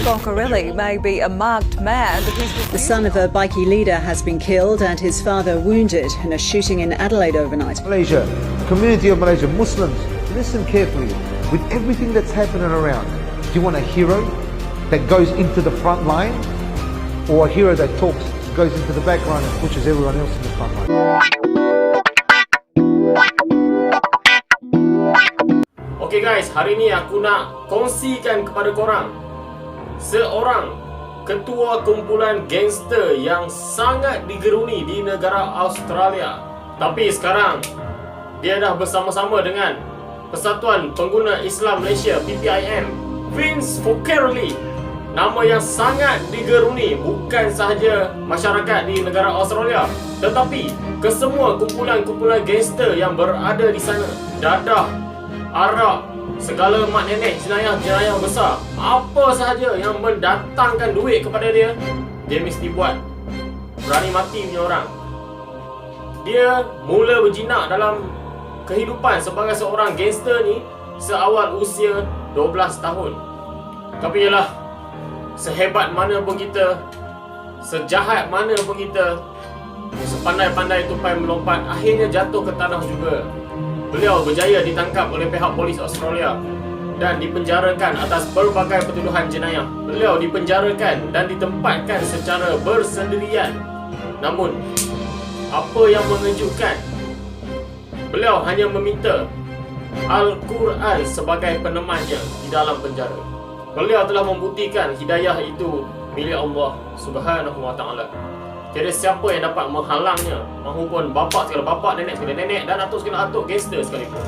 Focarelli may be a marked man, but he's The son of a bikie leader has been killed and his father wounded in a shooting in Adelaide overnight. Malaysia, community of Malaysia, Muslims, listen carefully. With everything that's happening around, do you want a hero that goes into the front line, or a hero that talks, goes into the background and pushes everyone else in the front line? Okay guys, hari ni aku nak kongsikan kepada korang seorang ketua kumpulan gangster yang sangat digeruni di negara Australia. Tapi sekarang dia dah bersama-sama dengan Persatuan Pengguna Islam Malaysia (Ppim), Vince Focarelli. Nama yang sangat digeruni bukan sahaja masyarakat di negara Australia, tetapi kesemua kumpulan-kumpulan gangster yang berada di sana. Dadah, arak, segala mak nenek, jenayah-jenayah besar, apa sahaja yang mendatangkan duit kepada dia, dia mesti buat. Berani mati punya orang. Dia mula berjinak dalam kehidupan sebagai seorang gangster ni seawal usia 12 tahun. Tapi yalah, sehebat mana pun kita, sejahat mana pun kita, sepandai-pandai tupai melompat, akhirnya jatuh ke tanah juga. Beliau berjaya ditangkap oleh pihak polis Australia dan dipenjarakan atas berbagai pertuduhan jenayah. Beliau dipenjarakan dan ditempatkan secara bersendirian. Namun, apa yang mengejutkan, beliau hanya meminta Al-Quran sebagai penemannya di dalam penjara. Beliau telah membuktikan hidayah itu milik Allah Subhanahu Wa Taala. Tiada siapa yang dapat menghalangnya, mahupun bapak segala bapak, nenek segala nenek, dan atuk segala atuk, gangster sekalipun.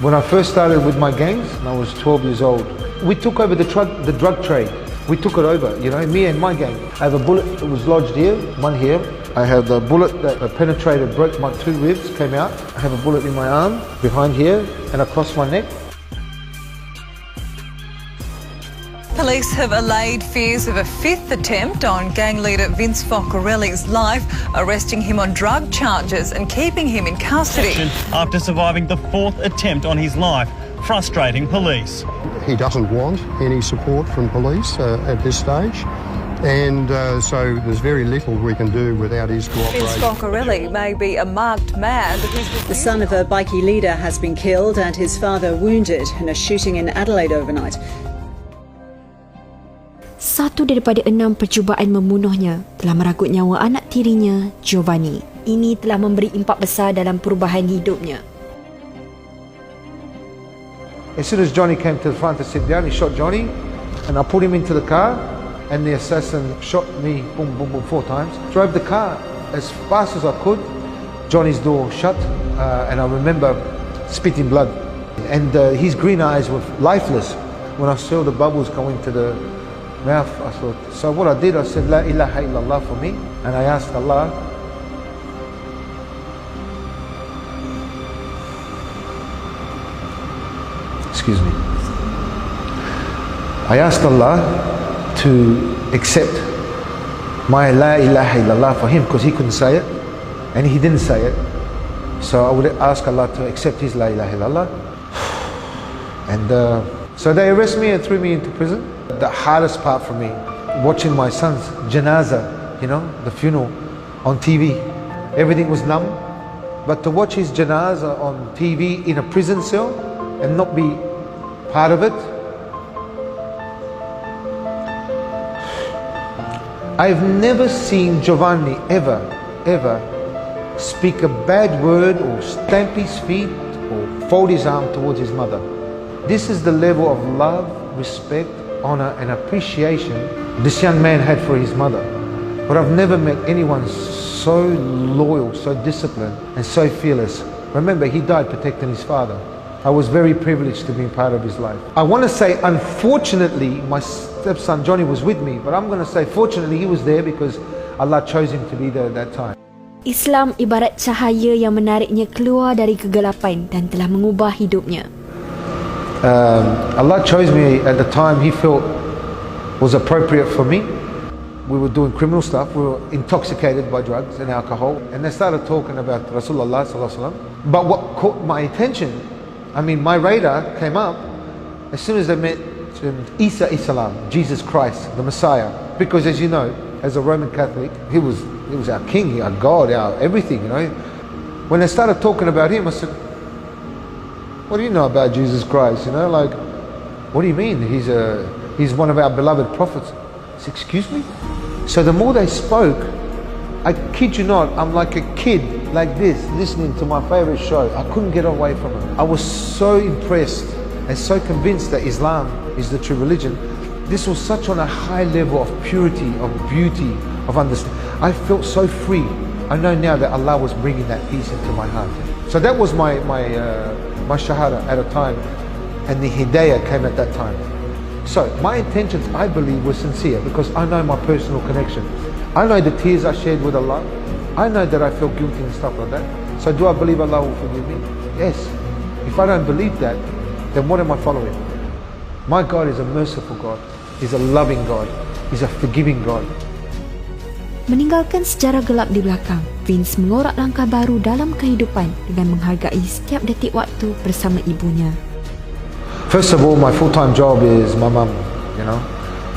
When I first started with my gangs, I was 12 years old. We took over the drug trade. We took it over, you know, me and my gang. I have a bullet that was lodged here, one here. I have a bullet that penetrated, broke my 2 ribs, came out. I have a bullet in my arm, behind here, and across my neck. Police have allayed fears of a 5th attempt on gang leader Vince Focarelli's life, arresting him on drug charges and keeping him in custody. After surviving the 4th attempt on his life, frustrating police. He doesn't want any support from police at this stage, and so there's very little we can do without his cooperation. Vince Focarelli may be a marked man, but he's The son of a bikie leader has been killed and his father wounded in a shooting in Adelaide overnight. 1 daripada 6 percubaan membunuhnya telah merenggut nyawa anak tirinya, Giovanni. Ini telah memberi impak besar dalam perubahan hidupnya. As soon as Johnny came to the front to sit down, he shot Johnny, and I put him into the car, and the assassin shot me, boom, boom, boom, 4 times. Drove the car as fast as I could. Johnny's door shut, and I remember spitting blood. And his green eyes were lifeless when I saw the bubbles going to the mouth. I thought, so what I did, I said, La ilaha illallah for me, and I asked Allah, excuse me, I asked Allah to accept my La ilaha illallah for him, because he couldn't say it, and he didn't say it, so I would ask Allah to accept his La ilaha illallah. And so they arrested me and threw me into prison. The hardest part for me, watching my son's janaza, you know, the funeral, on TV. Everything was numb, but to watch his janaza on TV in a prison cell and not be part of it, I've never seen Giovanni ever speak a bad word or stamp his feet or fold his arm towards his mother. This is the level of love, respect, honor and appreciation this young man had for his mother. But I've never met anyone so loyal, so disciplined and so fearless. Remember, he died protecting his father. I was very privileged to be part of his life. I want to say, unfortunately, my stepson Johnny was with me, but I'm going to say fortunately he was there because Allah chose him to be there at that time. Islam ibarat cahaya yang menariknya keluar dari kegelapan dan telah mengubah hidupnya. Allah chose me at the time he felt was appropriate for me. We were doing criminal stuff, we were intoxicated by drugs and alcohol, and they started talking about Rasulullah sallallahu alaihi wasallam. But what caught my attention, I mean my radar came up as soon as they mentioned Isa Islam, Jesus Christ, the Messiah, because as you know, as a Roman Catholic, he was our king, our God, our everything, you know. When they started talking about him, I said, what do you know about Jesus Christ? You know, like, what do you mean? He's one of our beloved prophets. I said, excuse me? So the more they spoke, I kid you not, I'm like a kid like this, listening to my favorite show. I couldn't get away from it. I was so impressed and so convinced that Islam is the true religion. This was such on a high level of purity, of beauty, of understanding. I felt so free. I know now that Allah was bringing that peace into my heart. So that was my shahada at a time, and the hidayah came at that time. So my intentions, I believe, were sincere because I know my personal connection. I know the tears I shared with Allah. I know that I felt guilty and stuff like that. So do I believe Allah will forgive me? Yes. If I don't believe that, then what am I following? My God is a merciful God. He's a loving God. He's a forgiving God. Meninggalkan sejarah gelap di belakang, Vince mengorak langkah baru dalam kehidupan dengan menghargai setiap detik waktu bersama ibunya. First of all, my full-time job is my mum, you know.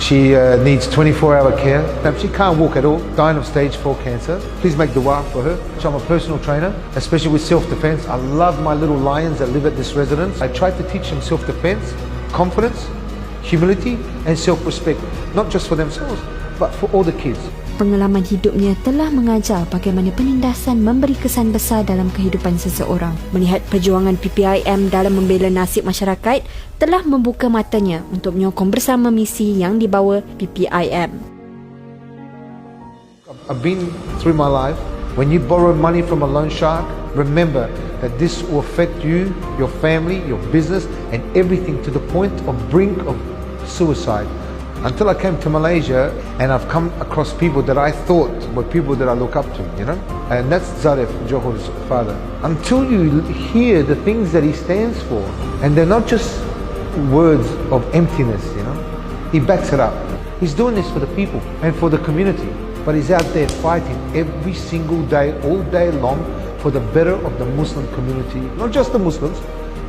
She needs 24-hour care. She can't walk at all, dying of stage 4 cancer. Please make dua for her. So I'm a personal trainer, especially with self-defense. I love my little lions that live at this residence. I try to teach them self-defense, confidence, humility and self-respect, not just for themselves, but for all the kids. Pengalaman hidupnya telah mengajar bagaimana penindasan memberi kesan besar dalam kehidupan seseorang. Melihat perjuangan PPIM dalam membela nasib masyarakat telah membuka matanya untuk menyokong bersama misi yang dibawa PPIM. I've been through my life. When you borrow money from a loan shark, remember that this will affect you, your family, your business and everything to the point of brink of suicide. Until I came to Malaysia and I've come across people that I thought were people that I look up to, you know. And that's Zarif, Johor's father. Until you hear the things that he stands for, and they're not just words of emptiness, you know. He backs it up. He's doing this for the people and for the community. But he's out there fighting every single day, all day long, for the better of the Muslim community. Not just the Muslims,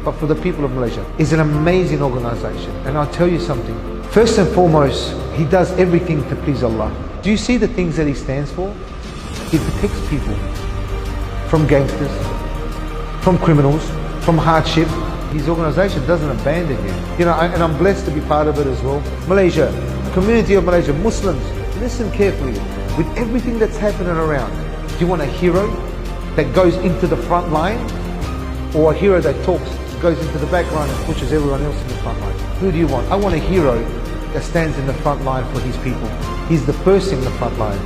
but for the people of Malaysia. It's an amazing organisation. And I'll tell you something. First and foremost, he does everything to please Allah. Do you see the things that he stands for? He protects people from gangsters, from criminals, from hardship. His organisation doesn't abandon you. You know, and I'm blessed to be part of it as well. Malaysia, community of Malaysia, Muslims, listen carefully. With everything that's happening around, do you want a hero that goes into the front line, or a hero that talks, goes into the background and pushes everyone else in the front line? Who do you want? I want a hero that stands in the front line for his people. He's the first in the front line.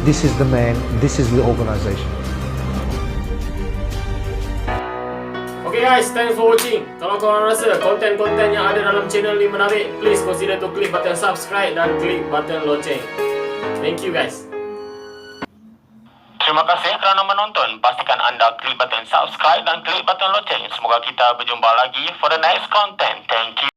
This is the man, this is the organisation. Okay guys, thanks for watching. Kalau korang rasa konten-konten yang ada dalam channel ni menarik, please consider to klik button subscribe dan klik button loceng. Thank you guys. Terima kasih kerana menonton. Pastikan anda klik button subscribe dan klik button loceng. Semoga kita berjumpa lagi for the next content. Thank you.